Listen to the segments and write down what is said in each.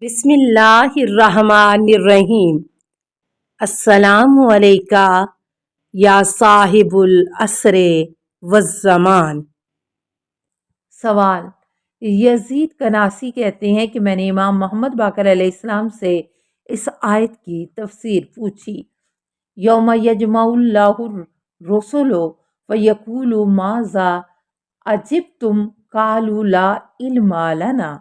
بسم اللہ الرحمن الرحیم۔ السلام علیکہ یا صاحب العصر والزمان۔ سوال: یزید کناسی کہتے ہیں کہ میں نے امام محمد باقر علیہ السلام سے اس آیت کی تفسیر پوچھی: یوم یجمع اللہ الرسل فیقول ماذا اجبتم قالوا لا علم لنا،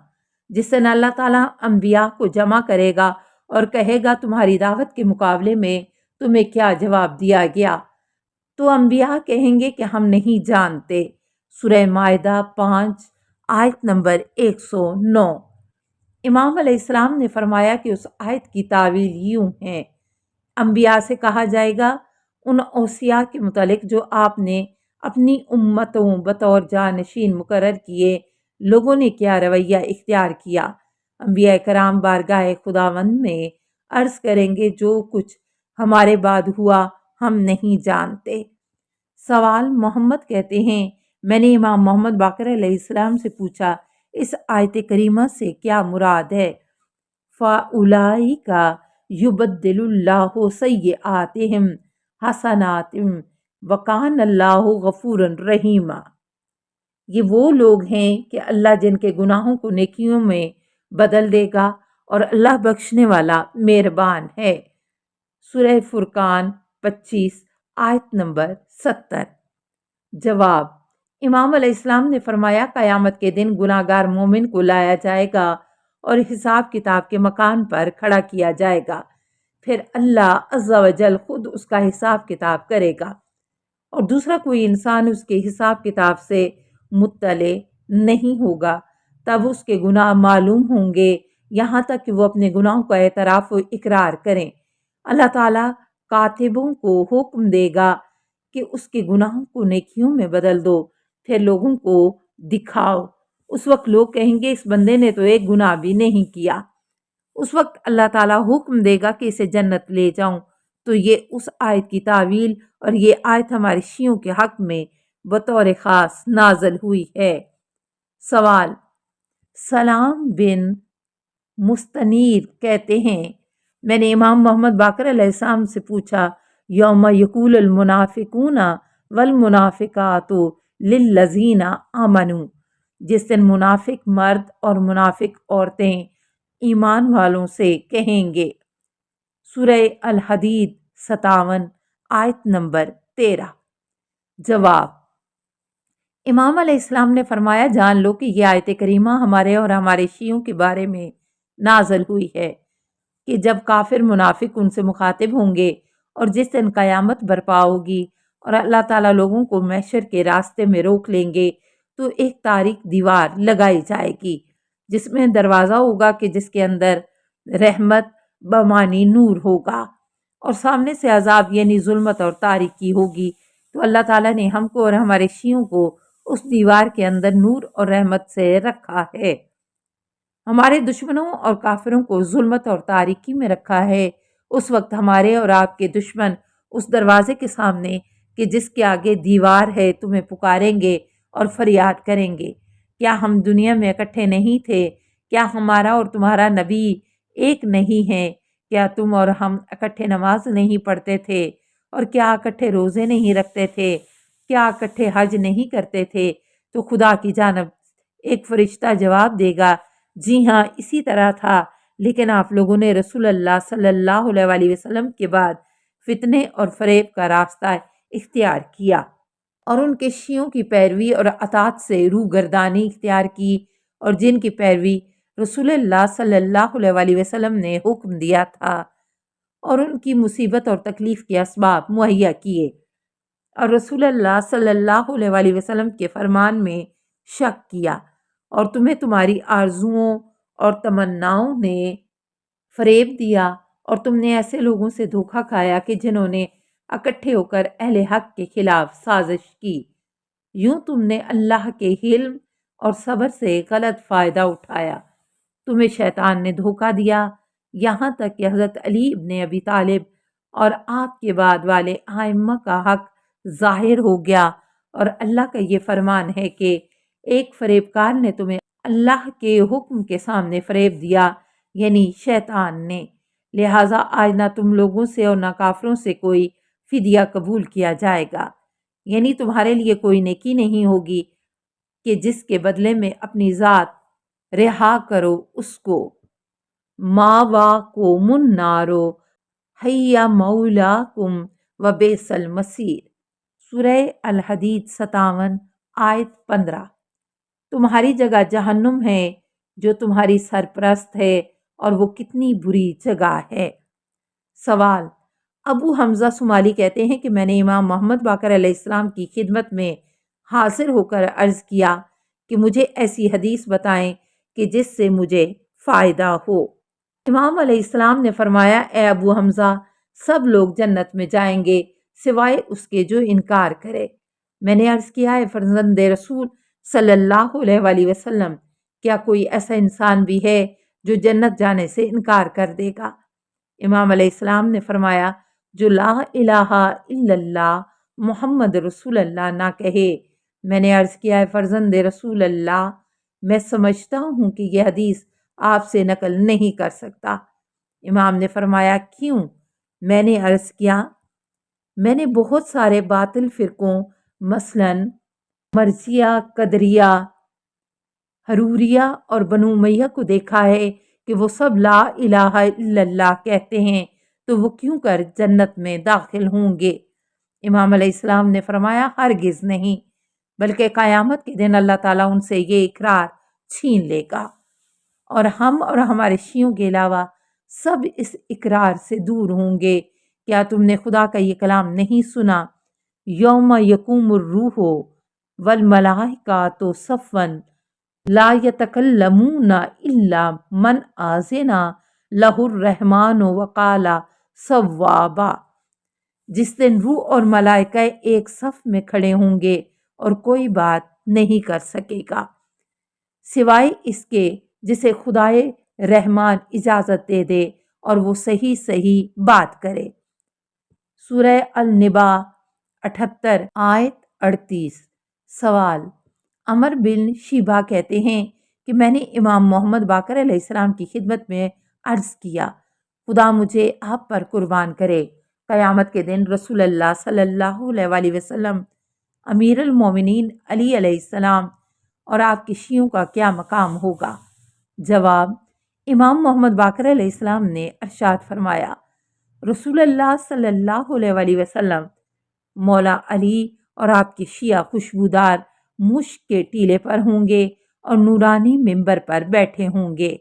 جس دن اللہ تعالیٰ انبیاء کو جمع کرے گا اور کہے گا تمہاری دعوت کے مقابلے میں تمہیں کیا جواب دیا گیا، تو انبیاء کہیں گے کہ ہم نہیں جانتے۔ سورہ مائدہ 5 آیت نمبر 109۔ امام علیہ السلام نے فرمایا کہ اس آیت کی تعویل یوں ہے: انبیاء سے کہا جائے گا ان اوصیاء کے متعلق جو آپ نے اپنی امتوں بطور جانشین مقرر کیے، لوگوں نے کیا رویہ اختیار کیا؟ انبیاء کرام بارگاہ خداوند میں عرض کریں گے جو کچھ ہمارے بعد ہوا ہم نہیں جانتے۔ سوال: محمد کہتے ہیں میں نے امام محمد باقر علیہ السلام سے پوچھا اس آیت کریمہ سے کیا مراد ہے؟ فَأُولَئِکَ یُبَدِّلُ اللَّهُ سَیِّئَاتِہِمْ حَسَنَاتٍ وَکَانَ اللَّهُ غَفُورًا رَحِیمًا۔ یہ وہ لوگ ہیں کہ اللہ جن کے گناہوں کو نیکیوں میں بدل دے گا اور اللہ بخشنے والا مہربان ہے۔ سورہ فرقان 25 آیت نمبر 70۔ جواب: امام علیہ السلام نے فرمایا قیامت کے دن گناہ گار مومن کو لایا جائے گا اور حساب کتاب کے مکان پر کھڑا کیا جائے گا، پھر اللہ عز و جل خود اس کا حساب کتاب کرے گا اور دوسرا کوئی انسان اس کے حساب کتاب سے مطلع نہیں ہوگا۔ تب اس کے گناہ معلوم ہوں گے یہاں تک کہ وہ اپنے گناہوں کا اعتراف و اقرار کریں۔ اللہ تعالیٰ کاتبوں کو حکم دے گا کہ اس کے گناہوں کو نیکیوں میں بدل دو، پھر لوگوں کو دکھاؤ۔ اس وقت لوگ کہیں گے اس بندے نے تو ایک گناہ بھی نہیں کیا۔ اس وقت اللہ تعالیٰ حکم دے گا کہ اسے جنت لے جاؤں۔ تو یہ اس آیت کی تعویل اور یہ آیت ہمارے شیعوں کے حق میں بطور خاص نازل ہوئی ہے۔ سوال: سلام بن مستنیر کہتے ہیں میں نے امام محمد باقر علیہ السلام سے پوچھا یوم یقول المنافقون والمنافقات للذین آمنوا، جس دن منافق مرد اور منافق عورتیں ایمان والوں سے کہیں گے۔ سورہ الحدید 57 آیت نمبر 13۔ جواب: امام علیہ السلام نے فرمایا جان لو کہ یہ آیت کریمہ ہمارے اور ہمارے شیعوں کے بارے میں نازل ہوئی ہے کہ جب کافر منافق ان سے مخاطب ہوں گے اور جس دن قیامت برپا ہوگی اور اللہ تعالیٰ لوگوں کو محشر کے راستے میں روک لیں گے تو ایک تاریک دیوار لگائی جائے گی جس میں دروازہ ہوگا کہ جس کے اندر رحمت بمانی نور ہوگا اور سامنے سے عذاب یعنی ظلمت اور تاریکی ہوگی۔ تو اللہ تعالیٰ نے ہم کو اور ہمارے شیعوں کو اس دیوار کے اندر نور اور رحمت سے رکھا ہے، ہمارے دشمنوں اور کافروں کو ظلمت اور تاریکی میں رکھا ہے۔ اس وقت ہمارے اور آپ کے دشمن اس دروازے کے سامنے کہ جس کے آگے دیوار ہے تمہیں پکاریں گے اور فریاد کریں گے، کیا ہم دنیا میں اکٹھے نہیں تھے؟ کیا ہمارا اور تمہارا نبی ایک نہیں ہے؟ کیا تم اور ہم اکٹھے نماز نہیں پڑھتے تھے؟ اور کیا اکٹھے روزے نہیں رکھتے تھے؟ کیا اکٹھے حج نہیں کرتے تھے؟ تو خدا کی جانب ایک فرشتہ جواب دے گا جی ہاں اسی طرح تھا، لیکن آپ لوگوں نے رسول اللہ صلی اللہ علیہ وسلم کے بعد فتنے اور فریب کا راستہ اختیار کیا اور ان کے شیعوں کی پیروی اور اطاعت سے روگردانی اختیار کی، اور جن کی پیروی رسول اللہ صلی اللہ علیہ وسلم نے حکم دیا تھا اور ان کی مصیبت اور تکلیف کے اسباب مہیا کیے، اور رسول اللہ صلی اللہ علیہ وسلم کے فرمان میں شک کیا، اور تمہیں تمہاری آرزوؤں اور تمناؤں نے فریب دیا، اور تم نے ایسے لوگوں سے دھوکہ کھایا کہ جنہوں نے اکٹھے ہو کر اہل حق کے خلاف سازش کی۔ یوں تم نے اللہ کے حلم اور صبر سے غلط فائدہ اٹھایا، تمہیں شیطان نے دھوکہ دیا، یہاں تک کہ حضرت علی ابن ابی طالب اور آپ کے بعد والے ائمہ کا حق ظاہر ہو گیا، اور اللہ کا یہ فرمان ہے کہ ایک فریب کار نے تمہیں اللہ کے حکم کے سامنے فریب دیا یعنی شیطان نے، لہٰذا آج نہ تم لوگوں سے اور نہ کافروں سے کوئی فدیہ قبول کیا جائے گا، یعنی تمہارے لیے کوئی نیکی نہیں ہوگی کہ جس کے بدلے میں اپنی ذات رہا کرو اس کو۔ ماواکم النار ہی مولاکم وبئس المصیر، سورہ الحدید 57 آیت 15۔ تمہاری جگہ جہنم ہے جو تمہاری سرپرست ہے، اور وہ کتنی بری جگہ ہے۔ سوال: ابو حمزہ صومالی کہتے ہیں کہ میں نے امام محمد باقر علیہ السلام کی خدمت میں حاضر ہو کر عرض کیا کہ مجھے ایسی حدیث بتائیں کہ جس سے مجھے فائدہ ہو۔ امام علیہ السلام نے فرمایا: اے ابو حمزہ، سب لوگ جنت میں جائیں گے سوائے اس کے جو انکار کرے۔ میں نے عرض کیا: اے فرزند رسول صلی اللہ علیہ وآلہ وسلم، کیا کوئی ایسا انسان بھی ہے جو جنت جانے سے انکار کر دے گا؟ امام علیہ السلام نے فرمایا: جو لا الہ الا اللہ محمد رسول اللہ نہ کہے۔ میں نے عرض کیا: اے فرزند رسول اللہ، میں سمجھتا ہوں کہ یہ حدیث آپ سے نقل نہیں کر سکتا۔ امام نے فرمایا: کیوں؟ میں نے عرض کیا: میں نے بہت سارے باطل فرقوں مثلاً مرجیہ، قدریہ، حروریہ اور بنو امیہ کو دیکھا ہے کہ وہ سب لا الہ الا اللہ کہتے ہیں، تو وہ کیوں کر جنت میں داخل ہوں گے؟ امام علیہ السلام نے فرمایا: ہرگز نہیں، بلکہ قیامت کے دن اللہ تعالیٰ ان سے یہ اقرار چھین لے گا، اور ہم اور ہمارے شیعوں کے علاوہ سب اس اقرار سے دور ہوں گے۔ کیا تم نے خدا کا یہ کلام نہیں سنا؟ یوم یقوم الروح والملائکۃ صفا لا یتکلمون الا من اذن لہ الرحمن وقال صوابا، جس دن روح اور ملائکہ ایک صف میں کھڑے ہوں گے اور کوئی بات نہیں کر سکے گا سوائے اس کے جسے خدائے رحمان اجازت دے دے اور وہ صحیح صحیح بات کرے۔ سورہ النبا 78 آیت 38۔ سوال: عمر بن شیبہ کہتے ہیں کہ میں نے امام محمد باقر علیہ السلام کی خدمت میں عرض کیا: خدا مجھے آپ پر قربان کرے، قیامت کے دن رسول اللہ صلی اللہ علیہ وآلہ وسلم، امیر المومنین علی علیہ السلام اور آپ کے شیعوں کا کیا مقام ہوگا؟ جواب: امام محمد باقر علیہ السلام نے ارشاد فرمایا: رسول اللہ صلی اللہ علیہ وآلہ وسلم، مولا علی اور آپ کے شیعہ خوشبودار مشک کے ٹیلے پر ہوں گے اور نورانی ممبر پر بیٹھے ہوں گے۔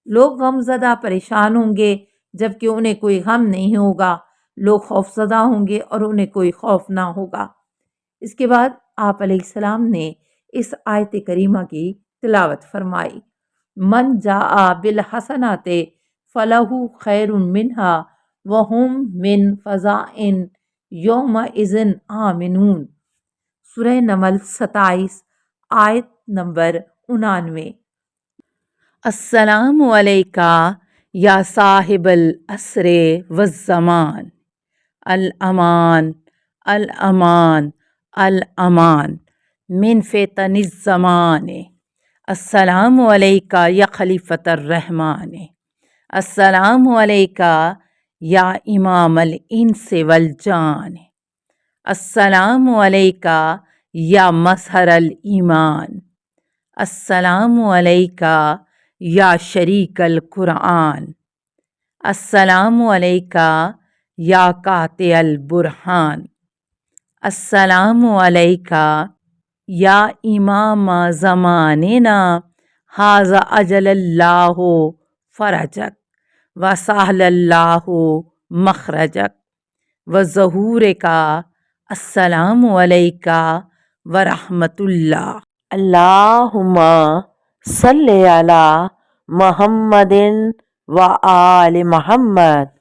لوگ غم زدہ پریشان ہوں گے جبکہ انہیں کوئی غم نہیں ہوگا، لوگ خوف زدہ ہوں گے اور انہیں کوئی خوف نہ ہوگا۔ اس کے بعد آپ علیہ السلام نے اس آیت کریمہ کی تلاوت فرمائی: من جاء بالحسنات فلہ خیر منہا وہم من فزع یومئذ آمنون، سورہ نمل 27 آیت نمبر 99۔ السلام علیکہ یا صاحب العصر والزمان، الامان الامان الامان من فتن الزمان، السلام علیکہ یا خلیفۃ الرحمن، السلام علیکہ یا امام الانس والجان، السلام علیکہ یا مظہر الایمان، السلام علیکہ یا شریک القرآن، السلام علیکہ یا قاطع البرہان، السلام علیکہ یا امام زماننا ھذا اجل اللہ فرجک وسہل اللہ مخرجک وظہورک، السلام علیکہ ورحمۃ اللہ۔ اللہم صلی علی محمد وآل محمد۔